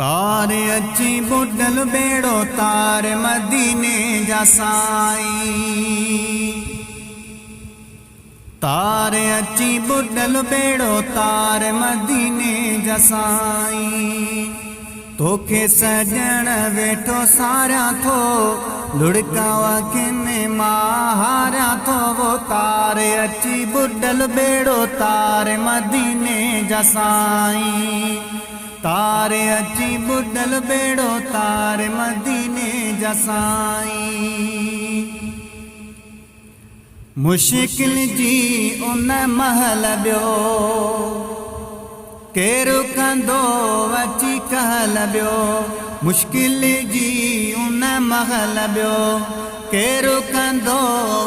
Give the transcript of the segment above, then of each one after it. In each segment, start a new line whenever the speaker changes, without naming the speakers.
तारे अची बुडल बेड़ो तार मदीने जा साईं। तारे अची बुडल बेड़ो तार मदीने जा साईं। तोखे सजण वेठो सारा थो लुड़कावा किने माहारा थो वो तारे अची बुडल बेड़ो तार मदीने जा साईं। तारे अची बुडल बेड़ो तार मदीने जा साईं। मुश्किल जी उन महल बियो केरु कंदो अची कहल बियो। मुश्किल जी उन महल बियो केरु कंदो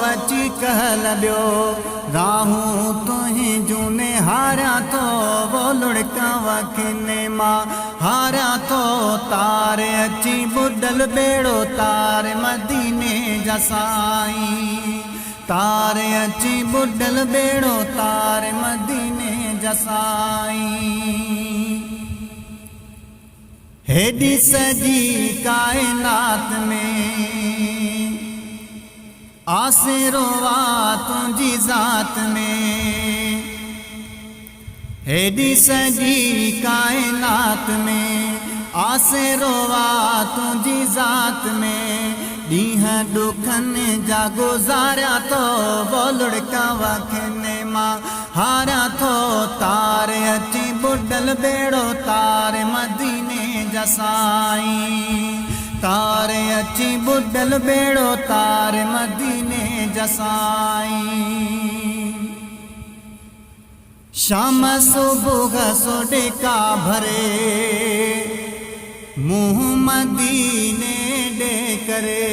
अची कहल बियो। राहूं तुही जूने हारा तो वो लुड़कावा किने मां हारा तो। तारे अची बुडल बेड़ो तार मदीने जा साईं। तारे अची बुडल बेड़ो तार मदीने जा साईं। हेडी सजी कायनात में आसिरो वा तुझी जात में। हेडी सजी कायनात में आसिरो वा तुझी जात में। डीह दुखन जा गुजारा तो वो लुड़कावा किने मां हारा थो। तारे अची बुडल बेड़ो तार मदीने जा साईं। तारे अची बुडल बेड़ो तार मदीने जा साईं। शाम सुबह सोडेका भरे मुँह मदीने दे करे।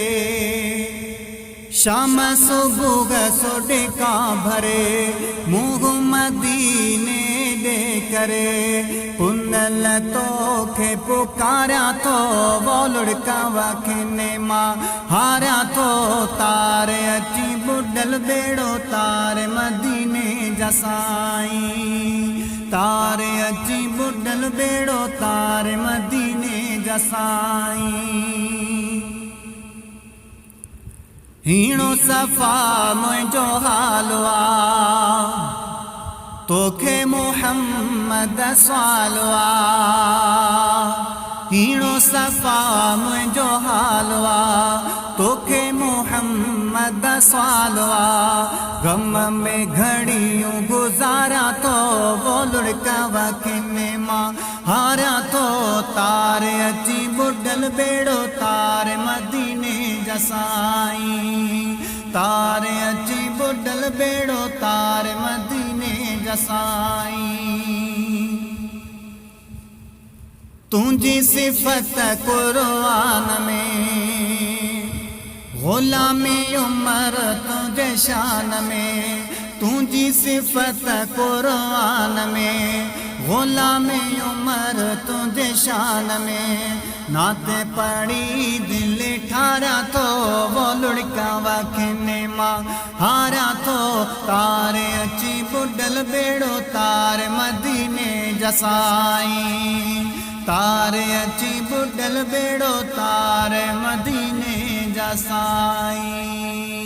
शाम सुबह सोडेका भरे मुँह मदीने दे करे। पुनल तोखे पुकारा तो वो लुड़कावा किने मां हारा तो। तारे अची बुडल बेड़ो तार मदीने जा साईं। तारे अची बुडल बेड़ो तार मदीने जा साईं। हीणो सफ़ा मुंहिंजो हालवा तोखे मुहम्मद सालवा। हीणो सफ़ा मुंहिंजो हालवा तोखे मुहम्मद सालवा। गम में घड़ियूं गुजारा तो वो लुड़कावा किने मां हारा तो। तारे अची बुडल बेड़ो तार मदीने जा साईं। तारे अची बुडल बेड़ो तार मदीने जा साईं। तुझी सिफत कुरान में गुलामी उमर तुझे शान में। तुझी सिफत कुरान में गुलामी उमर तुझे शान में। नाते पड़ी दिल ठारा तो वो लुड़कावा किने मां हारा तो। तारे अची बुडल बेड़ो तार मदीने जा साईं। तारे अची बुडल बेड़ो तार मदीने जा साईं।